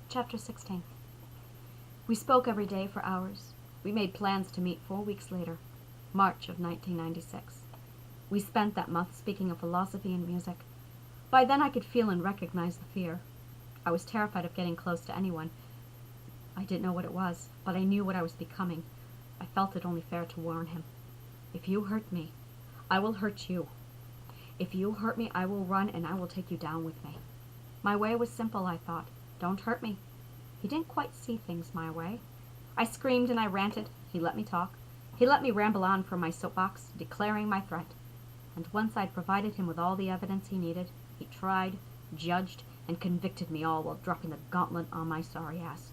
Chapter 16. We spoke every day for hours. We made plans to meet 4 weeks later, March of 1996. We spent that month speaking of philosophy and music. By then I could feel and recognize the fear. I was terrified of getting close to anyone. I didn't know what it was, but I knew what I was becoming. I felt it only fair to warn him. If you hurt me, I will hurt you. If you hurt me, I will run and I will take you down with me. My way was simple, I thought. Don't hurt me. He didn't quite see things my way. I screamed and I ranted. He let me talk. He let me ramble on from my soapbox, declaring my threat. And once I'd provided him with all the evidence he needed, he tried, judged, and convicted me all while dropping the gauntlet on my sorry ass.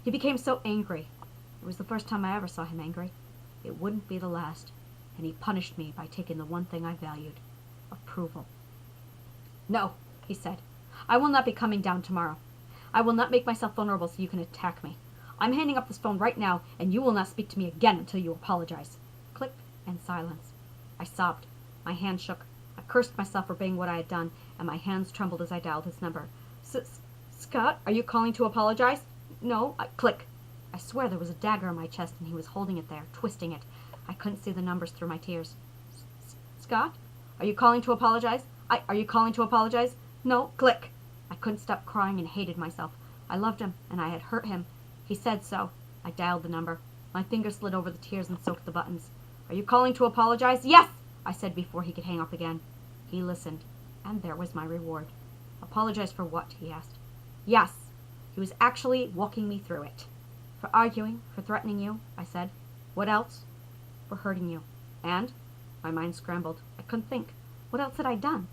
He became so angry. It was the first time I ever saw him angry. It wouldn't be the last. And he punished me by taking the one thing I valued: approval. No, he said. I will not be coming down tomorrow. I will not make myself vulnerable so you can attack me. I'm handing up this phone right now, and you will not speak to me again until you apologize. Click and silence. I sobbed. My hand shook. I cursed myself for being what I had done, and my hands trembled as I dialed his number. Scott, are you calling to apologize? No. Click. I swear there was a dagger in my chest, and he was holding it there, twisting it. I couldn't see the numbers through my tears. Scott, are you calling to apologize? Are you calling to apologize? No. Click. I couldn't stop crying and hated myself. I loved him, and I had hurt him. He said so. I dialed the number. My fingers slid over the tears and soaked the buttons. Are you calling to apologize? Yes, I said before he could hang up again. He listened, and there was my reward. Apologize for what? He asked. Yes. He was actually walking me through it. For arguing, for threatening you, I said. What else? For hurting you. And? My mind scrambled. I couldn't think. What else had I done?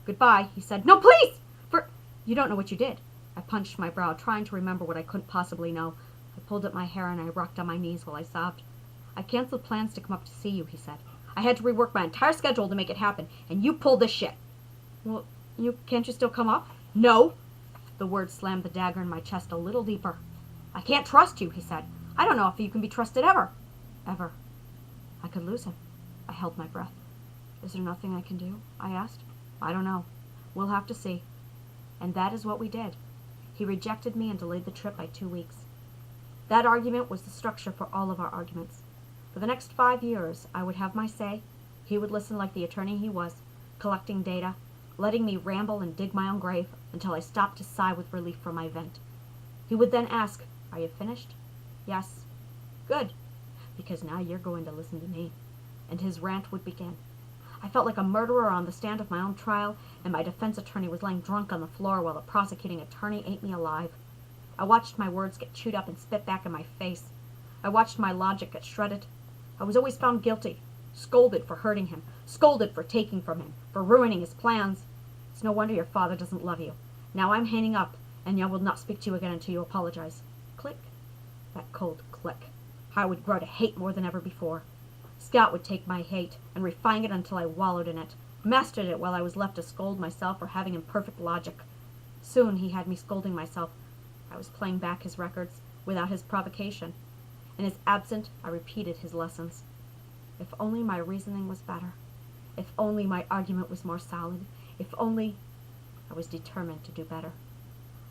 Goodbye, he said. No, please! You don't know what you did. I punched my brow, trying to remember what I couldn't possibly know. I pulled up my hair and I rocked on my knees while I sobbed. I canceled plans to come up to see you, he said. I had to rework my entire schedule to make it happen, and you pulled this shit. Well, can't you still come up? No. The words slammed the dagger in my chest a little deeper. I can't trust you, he said. I don't know if you can be trusted ever. Ever. I could lose him. I held my breath. Is there nothing I can do? I asked. I don't know. We'll have to see. And that is what we did. He rejected me and delayed the trip by 2 weeks. That argument was the structure for all of our arguments. For the next 5 years, I would have my say. He would listen like the attorney he was, collecting data, letting me ramble and dig my own grave until I stopped to sigh with relief from my vent. He would then ask, Are you finished? Yes. Good, because now you're going to listen to me. And his rant would begin. I felt like a murderer on the stand of my own trial, and my defense attorney was lying drunk on the floor while the prosecuting attorney ate me alive. I watched my words get chewed up and spit back in my face. I watched my logic get shredded. I was always found guilty, scolded for hurting him, scolded for taking from him, for ruining his plans. It's no wonder your father doesn't love you. Now I'm hanging up, and I will not speak to you again until you apologize. Click. That cold click. How I would grow to hate more than ever before. Scott would take my hate and refine it until I wallowed in it, mastered it while I was left to scold myself for having imperfect logic. Soon he had me scolding myself. I was playing back his records without his provocation. In his absence, I repeated his lessons. If only my reasoning was better. If only my argument was more solid. If only... I was determined to do better.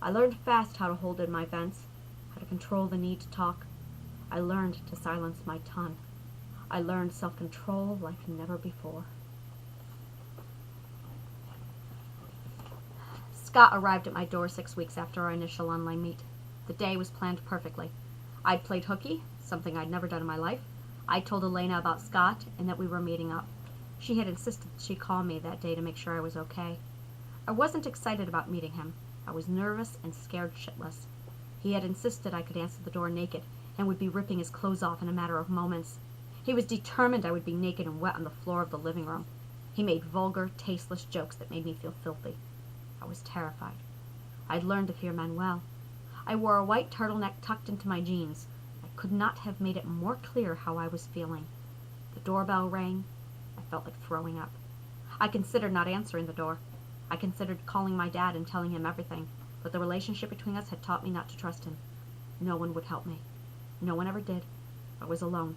I learned fast how to hold in my vents, how to control the need to talk. I learned to silence my tongue. I learned self-control like never before. Scott arrived at my door 6 weeks after our initial online meet. The day was planned perfectly. I'd played hooky, something I'd never done in my life. I told Elena about Scott and that we were meeting up. She had insisted she call me that day to make sure I was okay. I wasn't excited about meeting him. I was nervous and scared shitless. He had insisted I could answer the door naked and would be ripping his clothes off in a matter of moments. He was determined I would be naked and wet on the floor of the living room. He made vulgar, tasteless jokes that made me feel filthy. I was terrified. I'd learned to fear men well. I wore a white turtleneck tucked into my jeans. I could not have made it more clear how I was feeling. The doorbell rang. I felt like throwing up. I considered not answering the door. I considered calling my dad and telling him everything, but the relationship between us had taught me not to trust him. No one would help me. No one ever did. I was alone.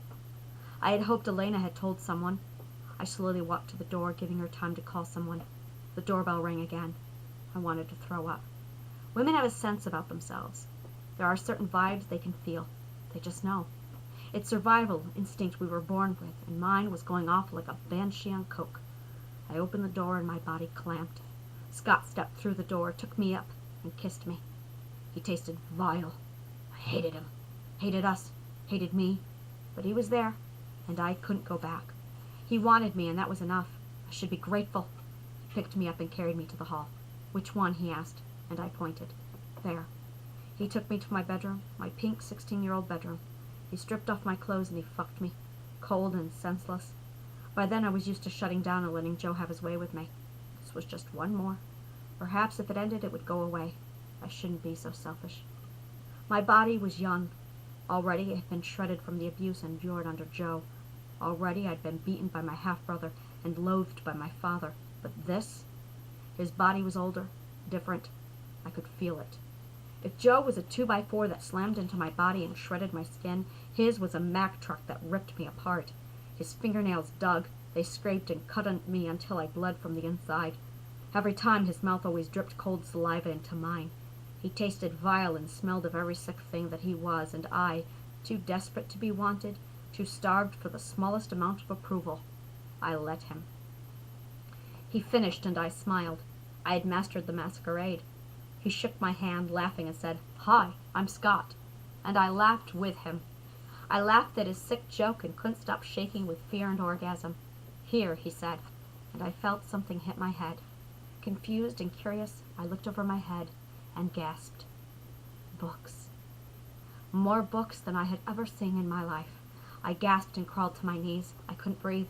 I had hoped Elena had told someone. I slowly walked to the door, giving her time to call someone. The doorbell rang again. I wanted to throw up. Women have a sense about themselves. There are certain vibes they can feel. They just know. It's survival instinct we were born with, and mine was going off like a banshee on coke. I opened the door and my body clamped. Scott stepped through the door, took me up, and kissed me. He tasted vile. I hated him. Hated us. Hated me. But he was there, and I couldn't go back. He wanted me, and that was enough. I should be grateful. He picked me up and carried me to the hall. Which one? He asked, and I pointed. There. He took me to my bedroom, my pink 16-year-old bedroom. He stripped off my clothes and he fucked me, cold and senseless. By then I was used to shutting down and letting Joe have his way with me. This was just one more. Perhaps if it ended, it would go away. I shouldn't be so selfish. My body was young. Already it had been shredded from the abuse endured under Joe. Already I'd been beaten by my half-brother and loathed by my father. But this? His body was older, different. I could feel it. If Joe was a 2x4 that slammed into my body and shredded my skin, his was a Mack truck that ripped me apart. His fingernails dug. They scraped and cut at me until I bled from the inside. Every time his mouth always dripped cold saliva into mine. He tasted vile and smelled of every sick thing that he was, and I, too desperate to be wanted, too starved for the smallest amount of approval, I let him. He finished and I smiled. I had mastered the masquerade. He shook my hand, laughing, and said, "Hi, I'm Scott." And I laughed with him. I laughed at his sick joke and couldn't stop shaking with fear and orgasm. "Here," he said, and I felt something hit my head. Confused and curious, I looked over my head and gasped. Books. More books than I had ever seen in my life. I gasped and crawled to my knees. I couldn't breathe.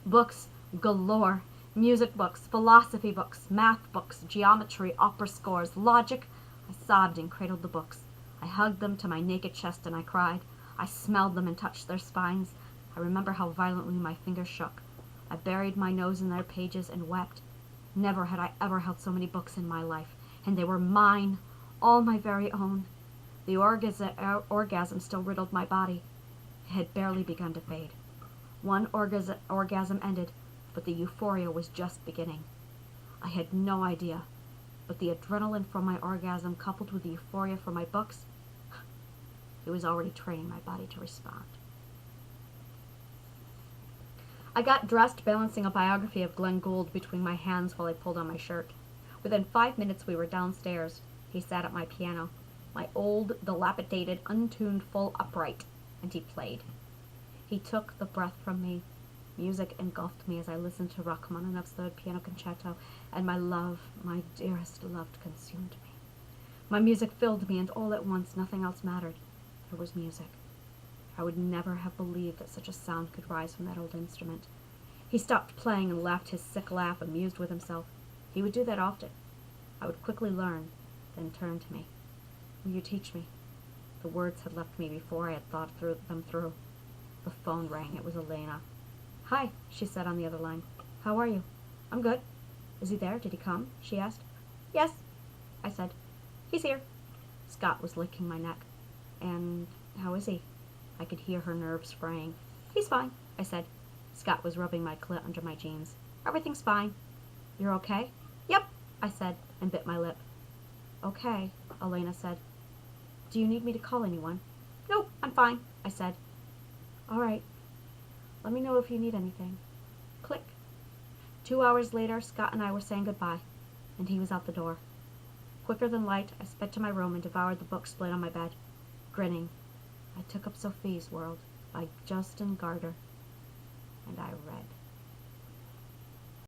Books galore. Music books, philosophy books, math books, geometry, opera scores, logic. I sobbed and cradled the books. I hugged them to my naked chest and I cried. I smelled them and touched their spines. I remember how violently my fingers shook. I buried my nose in their pages and wept. Never had I ever held so many books in my life, and they were mine, all my very own. The orgasm still riddled my body. It had barely begun to fade. One orgasm ended, but the euphoria was just beginning. I had no idea, but the adrenaline from my orgasm coupled with the euphoria from my books, it was already training my body to respond. I got dressed, balancing a biography of Glenn Gould between my hands while I pulled on my shirt. Within 5 minutes we were downstairs. He sat at my piano, my old, dilapidated, untuned full upright, and he played. He took the breath from me. Music engulfed me as I listened to Rachmaninoff's Third Piano Concerto, and my love, my dearest love, consumed me. My music filled me, and all at once nothing else mattered. There was music. I would never have believed that such a sound could rise from that old instrument. He stopped playing and laughed his sick laugh, amused with himself. He would do that often. I would quickly learn, then turn to me. "Will you teach me?" The words had left me before I had thought them through. The phone rang. It was Elena. "Hi," she said on the other line. "How are you?" "I'm good." "Is he there? Did he come?" she asked. "Yes," I said. "He's here." Scott was licking my neck. "And how is he?" I could hear her nerves fraying. "He's fine," I said. Scott was rubbing my clit under my jeans. "Everything's fine." "You're okay?" "Yep," I said, and bit my lip. "Okay," Elena said. "Do you need me to call anyone?" "Nope, I'm fine," I said. "All right. Let me know if you need anything." Click. 2 hours later, Scott and I were saying goodbye, and he was out the door. Quicker than light, I sped to my room and devoured the book split on my bed. Grinning, I took up Sophie's World by Justin Garter, and I read.